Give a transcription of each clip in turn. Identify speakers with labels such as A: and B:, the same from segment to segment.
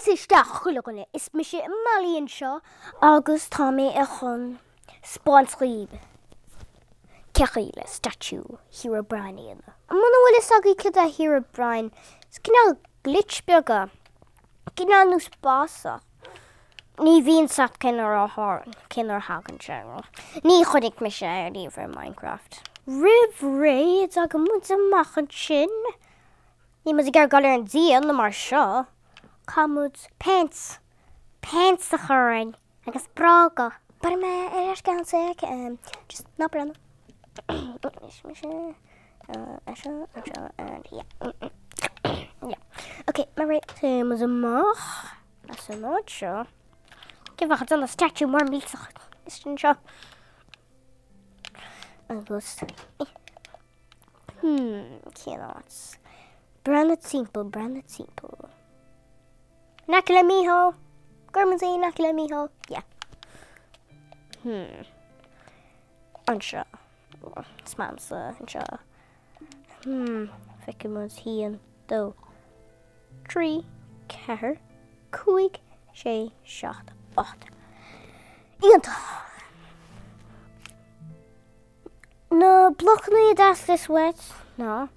A: isteach chuileanna is me sé Mailí seo agus tá mé a chun spánsríb ceile statú Herobrine. Muna bhfuil is agaí cid a Herobrine is cinál glitch beaga cinál nús bása. Ní bhíon sat cinar á cinar hagan general. Ní chunig me sé ar líomhar Minecraft. Rih réad aga mu amachchan sin. Ní mu gar galir an díon na mar seo. Camúd pence a churáin agus braga. Bar me ar gan sé just ná brenn. Okay, mar réit mu amach as an áid seo. Cefach an a statú mar mílsach is sin seo. Agus cannot. Branded simple. Nakla miho. Gorman say nakla miho. Yeah. Ansha. Smamsa ansha. Fikimos he and do. 3 4 Cuig sé shot 8. Iant. No block no das this wet. No.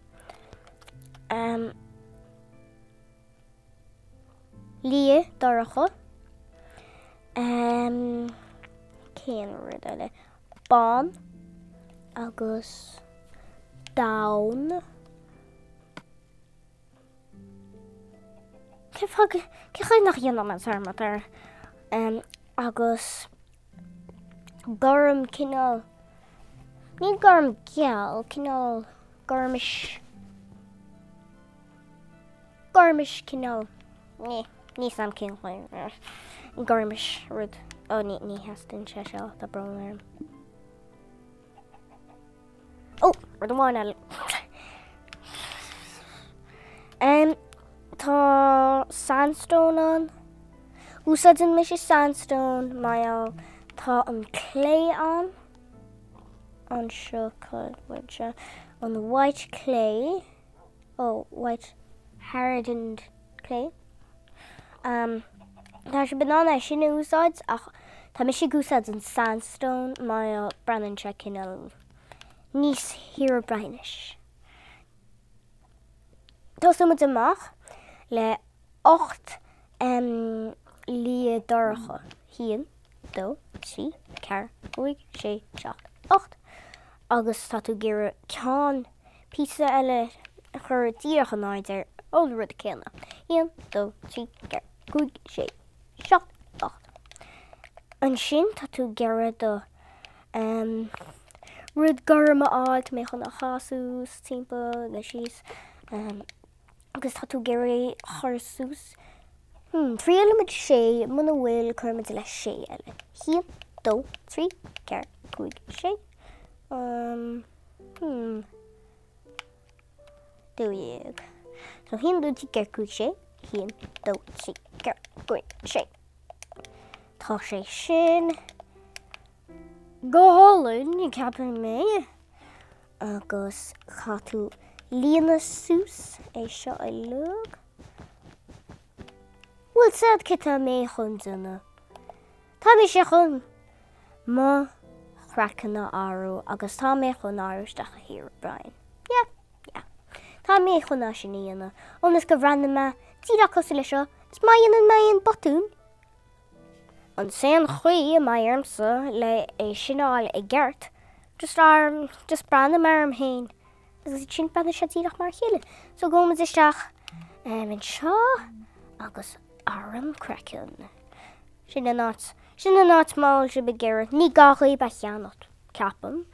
A: Lie daracha. Céan ridile. Bán agus down. Cechaid nach dhéanam an sarmat ar agus gorm cinál. Ní gorm geal, cinál gormish cinál. Ní sam cinál. Gormish rud. Oh, ní hastin se seo tá brom arm. Oh, rud amháin eile. Tá sandstone an. Úsáidin me sé sandstone mail tá an clay an. An seo cad on the white clay. Oh, white hardened clay. Tá sé banana sin úsáid ach tá me sé úsáid an sandstone mail brannan se cinál níos Herobrine-ish. Tá sumad amach le 8 lia daracha. Hían, 2, 3, 4, 5, 6, 7, 8. Agus tá tú gcéire ceán písa eile chur díocha náid ar óil rud céanna. Hían, 2, 3, 4, 5, 6, 7, 8. An sin tá tú gcéire do rud garma áid mé chun a chaasús timpeall le síos. Agus tá tú gcéire charsús. Trílamid sé muna bhfuil chuirmid le sé eile. Hían, 2, 3, 4, 5, 6. Dúig. So hían 2, 3, 4, 5, 6. Hían 2, 3, 4, 5, 6. Tá sé sin goálainn i ceapan mé agus cha tú líana sús é seo I lug. Bhfuil sad citá mé chun duna. Tá mé sé chun má chreacanna áú agus tá mé chun áiristeach a Herobrine. Yeah. Tá mé chun ná sin íana. Ónas go bhranna me tíra cos le seo, is maíon botún. An san chuí a mai armsa le é sináil I gceart. Just branna mar am hain. Agus sin branna sé tíach mar chéile. So gomas isteach in seo agus arm creacan. Sin a nát máil se begéire. Ní gachaí ba cheannat ceapam.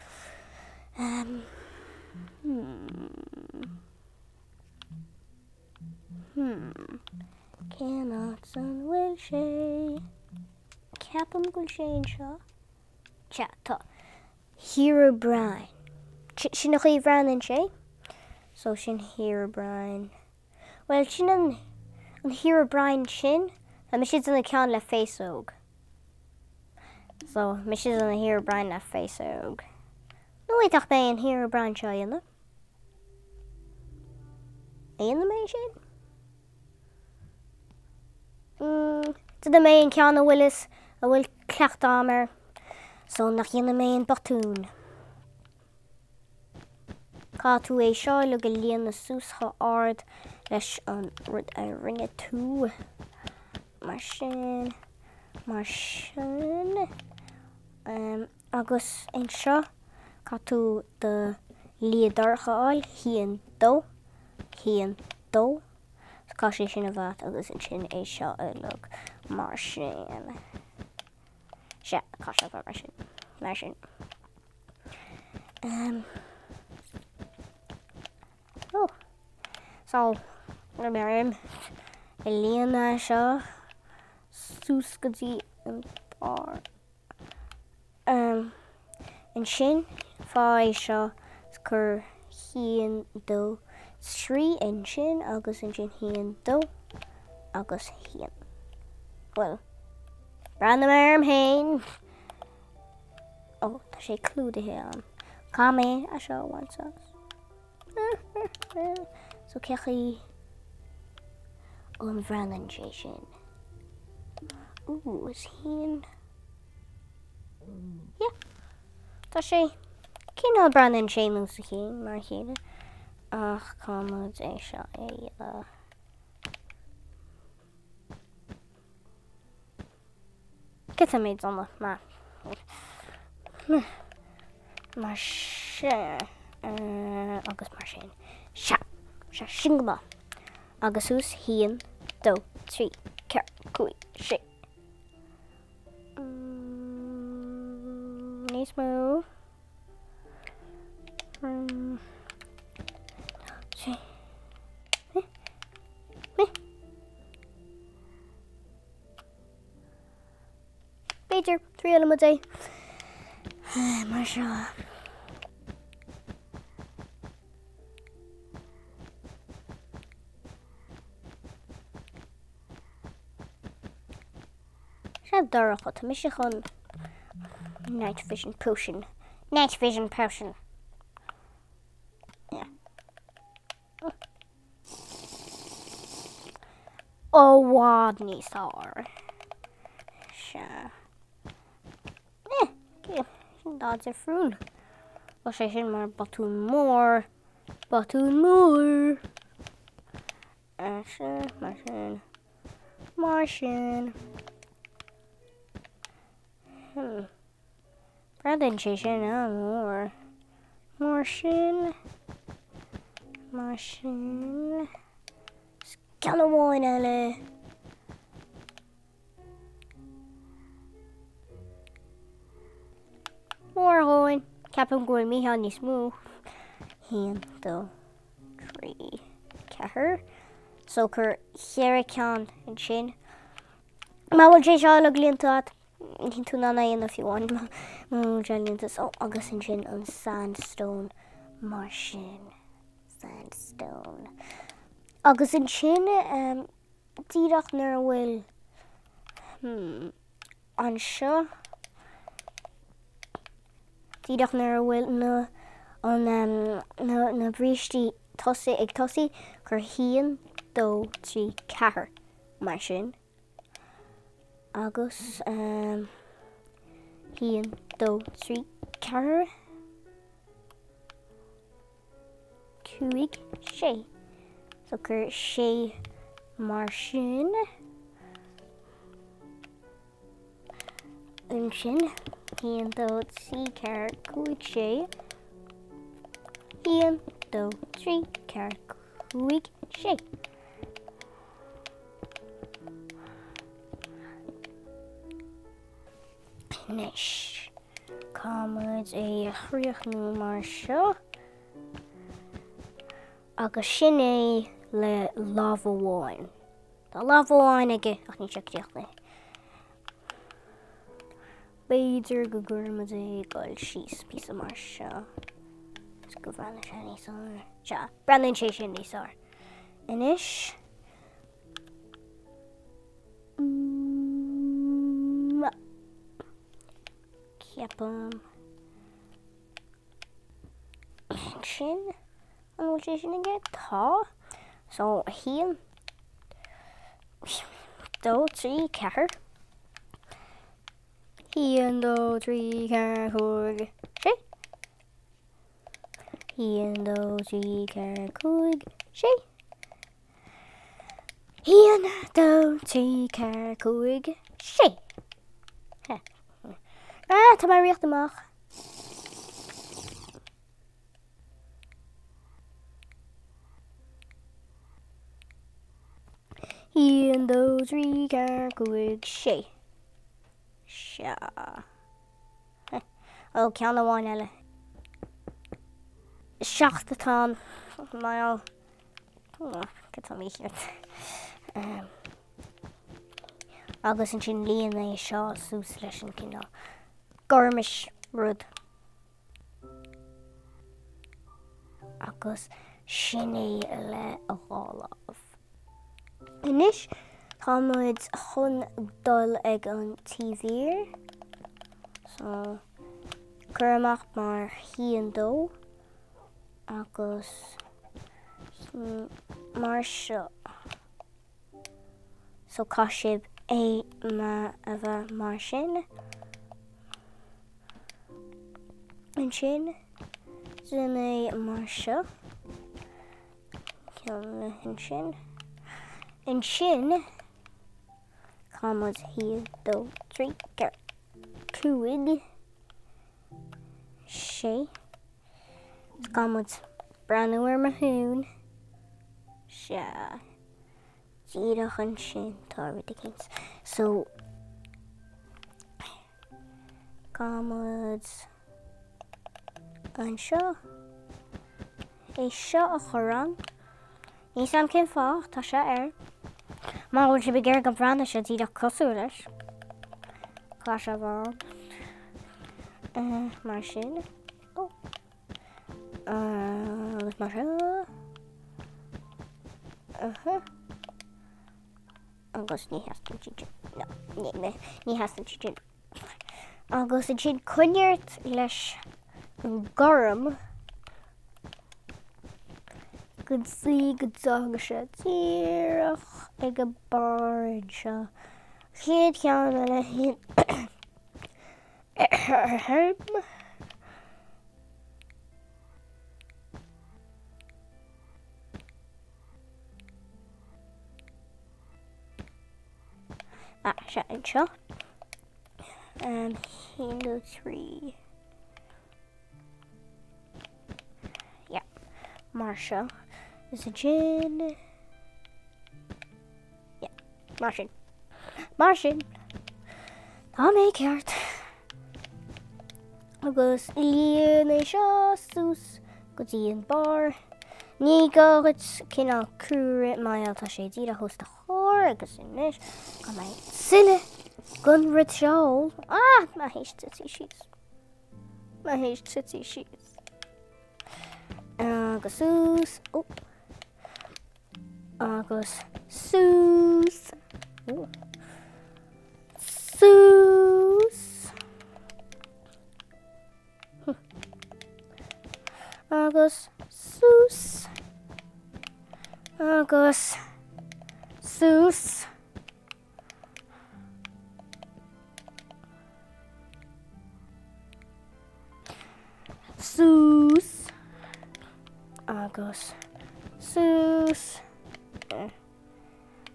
A: Cannot san bhfuil sé. Ceapam gúil sé an seo. Tja, tá. Herobrine. Sin a chuí bhreanan sé? So sin Herobrine. Well, sin an Herobrine sin, a me siad an ceann le féasóg. So, me siad an Herobrine le féasóg. No ítach mé an Herobrine seo dhéanamh. Dhéanamh mé sin? de main ceanna bhfuil a bhfuil cleachtámar so nach dhéana main batún. Cá tú é seo le go líon na súscha ard leis an rud a rinne tú. Mar sin. Agus ein seo cá tú de líadarchaáil híon dó. Cá sé sin a bhat agus an sin é seo lug mar sin. Se cá se mar sin. So na marim I líana seo sús gotí an bar. An sin fá seo cur híon dó trí an sin agus an sin híon dó agus híon. Well, bra na marim hain. Oh, tá sé clúdathe an. Cá mé a seo bhaint so cechaí an bhreanan sé sin. Ooh, is híon? Yeah. Tá sé cin á breanan sé nó sa chin mar chéile. Ach, cámad é seo é Get a méid anna má. Mar sin agus mar sin. Se sin go agus ús híon dó trí cear cúig sé. Níos mó. Beidir trí eile é. Mar seo. Se daracha tá mis chun night vision potion. Yeah. Ó bhád níos ár. Se. Sin dád friúil. Ba sé sin mar batún mór. Mar sin. Breadan sé sin mór. Mar sin. Ceann amháin eile. Mór háin. Ceapam gúil mícheann níos mó. Híon dó trí ceathair. So cur chéire ceann an sin. Má bhfuil sé seo le gliontaat. Hín tú ná dhéana fiúháin má líontas agus an sin an sandstone mar sin. Sandstone. Agus an sin díreach nar bhfuil an seo. Díreach nar bhfuil na brístí tosaí ag tosaí gur híon dó trí ceathair mar sin. Agus híon dó trí ceathair cúig sé. So gur sé mar sin. An sin híon dó trí ceathair cúig sé. Híon dó trí ceathair cúig sé. Nes cámad é chríochnú mar seo. Agus sin é le lámhháin. Tá lámhháin aige ach ní seach le. Beidir go gcuirmid é gáil síos píosa mar seo. Is go bhreanan sé níos ár. Se breanan sé sin níos ár. Inis ceapam sin an bhfuil sé sin aige tá. So híon dó trí cethir. Híon dó trí ceithre cúig sé. Híon dó trí ceithre cúig sé. Híon dó trí ceithre cúig sé. Tá mar riocht amach. Híon dó trí ceithre cúig sé. Seo. Ó ceann amháin eile. Seachtatá mail. Go mí agus an sin líon é seo sús leis an cinál. Gormis rud. Agus sin é le a gháileamh. Inis tá muid chun dul ag an tíbhír. So cur amach mar híon dó agus mar seo. So cá sibh é a bheith mar sin. An sin sin é mar seo. Ceann an sin. An sin cá muid híon dó trí ceithre cúig sé. Cá muid breanúir maithún. Seo. Díreach an sin tá ridiculous. So cá muid an seo é seo a chorán. Ní sam cin fá tá se ar. Má bhfuil si begéir go bhreanna se díreach cosú leis. Cá se bhán. Mar sin. Agus mar seo. Agus ní heastan sin. No, ní heastan sin. Agus an sin coinneart leis an gharm. Go sí go dtanga se díreach ag a báid seo. Chéad ceann eile híon herb. Se an seo. Híon dó trí. Yeah, mar seo. Is a gin. Yeah, mar sin. Mar sin. Tá mé ceart. Agus líon é seo sús go dtí an bar. Ní gáid cinál cúra mail tá sé díad a hosta chóir agus inis go mé sile gun rud seol. Má hééis tutí síos. Má hééis tutí síos. Agus sús. Agus sús. Sús. Agus sús. Agus sús. Sús. Agus sús.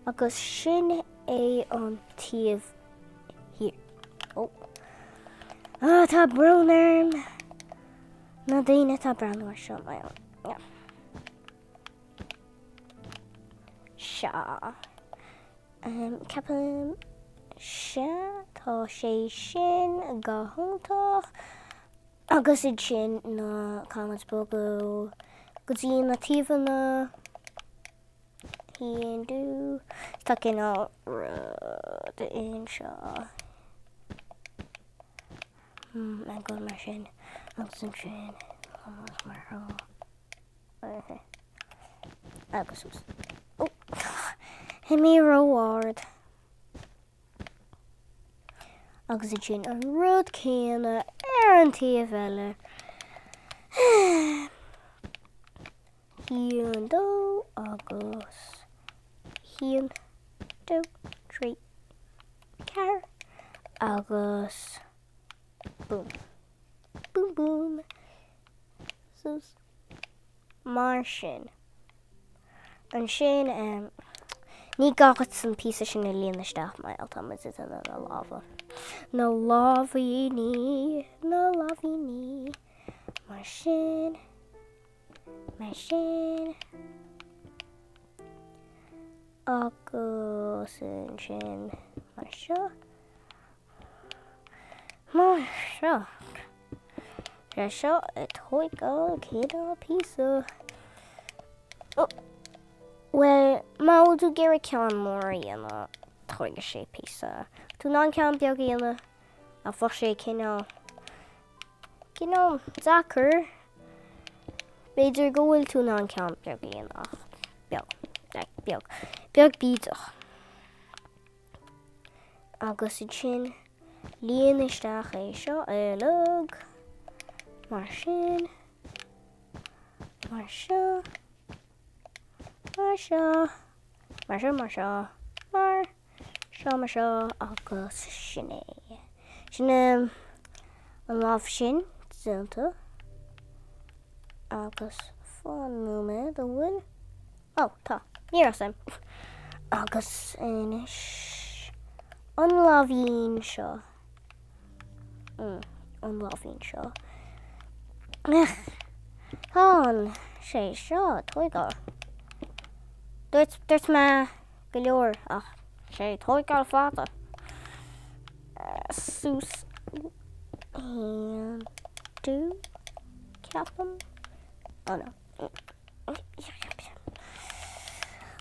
A: Agus sin é an taobh hir. Tá brúnarm. Na daine tá breanúir seo mai an. Seo. Ceapan se tá sé sin go húntaach. Agus id sin na cámas bogu go dtí na tíomhanna híon dú. Tá cinál rud in seo. An go mar sin. Agus an sin. Agus mar ró. Agus ús. Mí róháard. Agus id sin an rud céanna an taobh eile. Híon dó agus híon 2, 3, 4 agus boom. Boom boom. Sus mar sin. An sin ní gachad san písa sin na líon isteach mail tá is na láha. Na lábhí ní, mar sin, agus an sin mar seo. Mar seo. Seo a thógáil céad á písa. Well, má bhfuil tú géire ceann mór dhéanana thóga sé písa. Tú ná ceann beag dhéanana a bfu sé cinál Zachar. Beidir go bhfuil tú ná ceann beag dhéanana beag bídeach. Agus sin líon isteach é seo éileag. Mar sin, mar seo, agus sinné. Sinné an lábh sin zilta agus fáin múma do bhfuil. Tá, ní raibh agus inis an lábhín seo. An lábhín seo. Tháinig sé seo thógáil. Dúirt me go leor ach sé thógáil fada. Sús tú ceapan. No.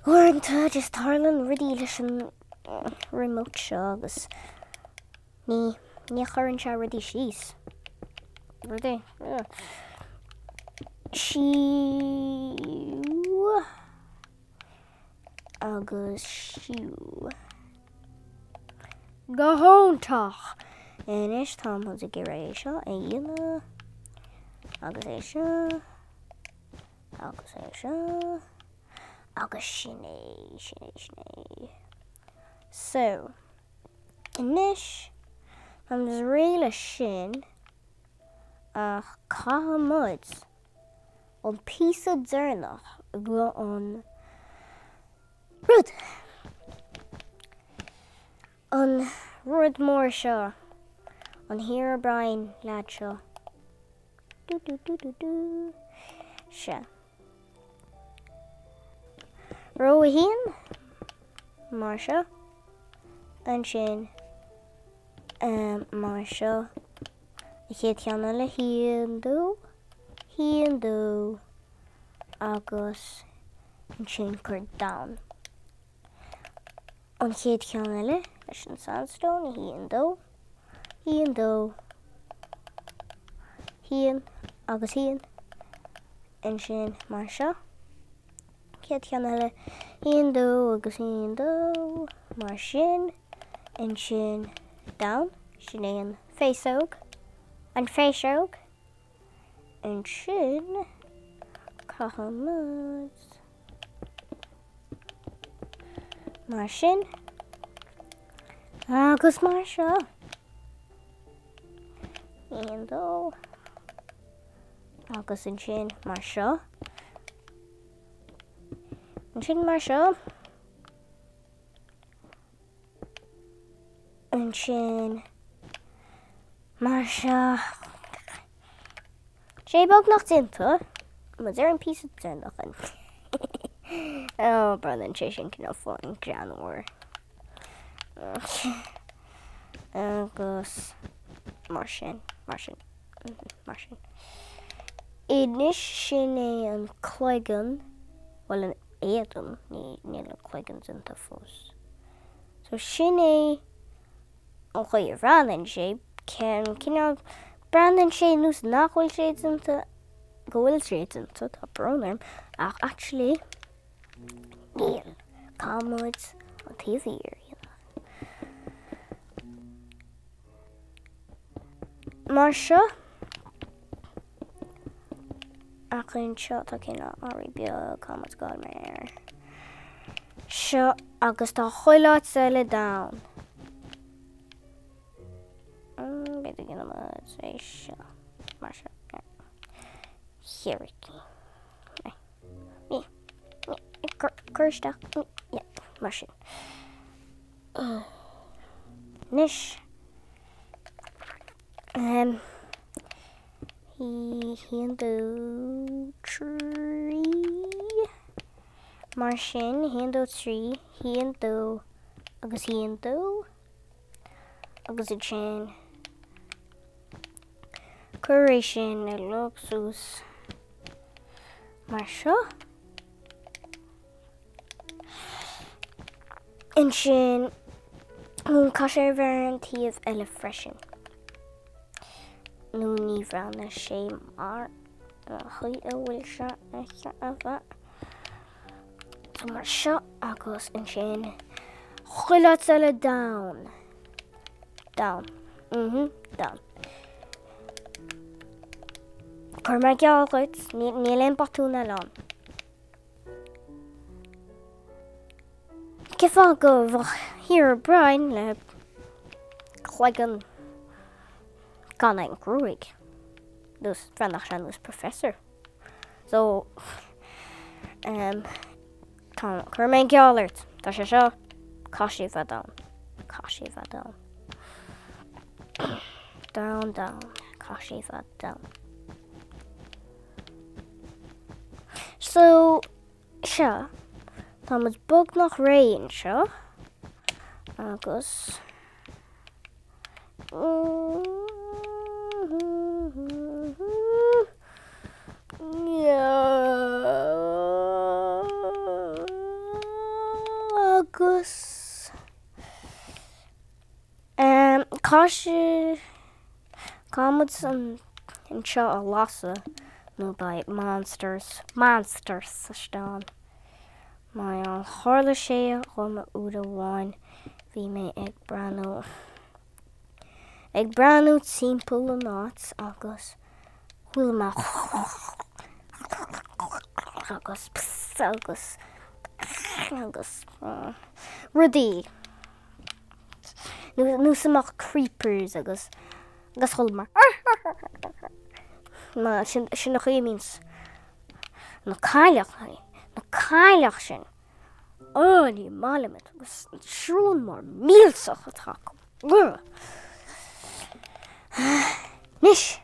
A: Uaireanta just tarlan rudí leis an remote seo agus ní chuireann se rudí síos. Rudí. Siú agus siú. Go hóntaach. Inis tá mu a gur é seo a dhéanana agus é seo agus sinné. So, inis am réile sin ach cahamud an písa dúirnach go an rud. An rud mór seo, an Herobrine lad seo. Se. Ró a híon, mar seo, an sin mar seo. I chéad ceanna le híon dó, agus an sin chuir down. An chéad ceanna le leis an sandstone, híon dó, híon agus híon, an sin mar seo. Chéad ceanna le híon dó agus híon dó, mar sin, an sin down, sin é an féisóg. An féisóg, an sin cahamud. Mar sin, agus mar seo. Híon dó, agus an sin mar seo. An sin mar seo. An sin mar seo. Sé bog nach dinta, mas an písa dúirnach an. Brenn sé sin cinál fáin greanúir. Agus mar sin. Inis sin é an chloigeann, well an éadan, ní le chloigeann dinta fós. So sin é an chuir bhreaann sé, cinál Brandon sé nús nachhfuil sé dinta, go bhfuil sé dinta, tá bronnarm, ach actually, níl cámid an taobhír. Mar seo, ach an seo tá cinál áirí beag cámid gáil mar. Seo agus tá chuileáit eile da. Beidir gin é seo mar seo. Hiiricí. Chuirteach mar sin. Nis híon dó trí mar sin híon dó trí híon dó agus híon dó agus ag sin chuéis sin le luxús mar seo in sin cá sé bhar an taobh eile freisin. Nó ní bhreanna sé mar chuí a bhfuil se a bheith. So mar seo agus in sin chuileáit eile da. Da. Chuir mar geallait níl aon batúna lán. Ceá go bh Herobrine le chléigean gan an grúig. Dus brenach sin was professor. So chuir mé geallart tá sé seo caiisí bheith da. Caiisí bheith da. Da, caiisí bheith da. So seo tá muid bug nach raon seo agus agus cá muid an seo a lasa nó ba monsters sa stán. Mai an hála sé chuma úd amháin bhí mé ag breanú timpeall an áit agus bhfuil má agus rudí nó samach creepers agus thul mar sin nach mís na caiileach sin ní málamid agus trún mar mílsach atá. Nis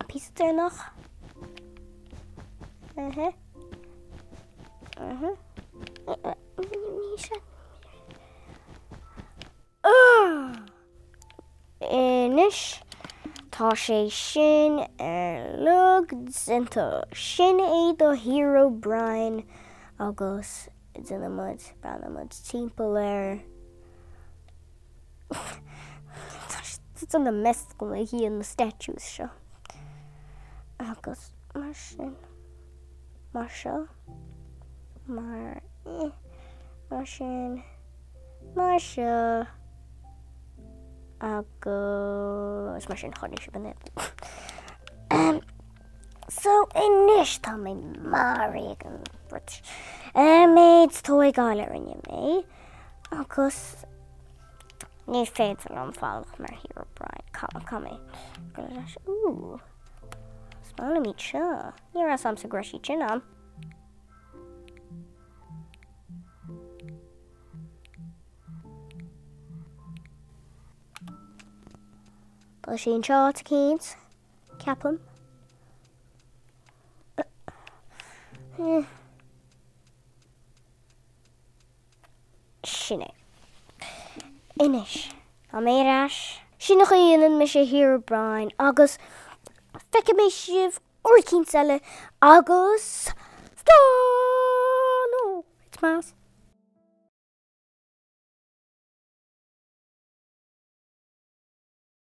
A: píar nach Nis tá sé sin lugdnta sin é do Herobrine agus duna mud branamid timpeall It's an na mist go le hí an na statues seo. Agus mar sin mar seo mar sin mar seo agus mar sin choní se banit. So inis tá mé mar an British. Méid thógáil rinne mé agus ní féidir an fáilch mar Herobrine Cumé. Smála míid seo. Ní ra sam sa groisí sin am. Tá sin seo a cíns. Ceapam. Sinné. Inis. Tá mé ras. Sin nach dhéanann me sé Herobrine agus feice mé sibh orcín eile agus no, it's mouse.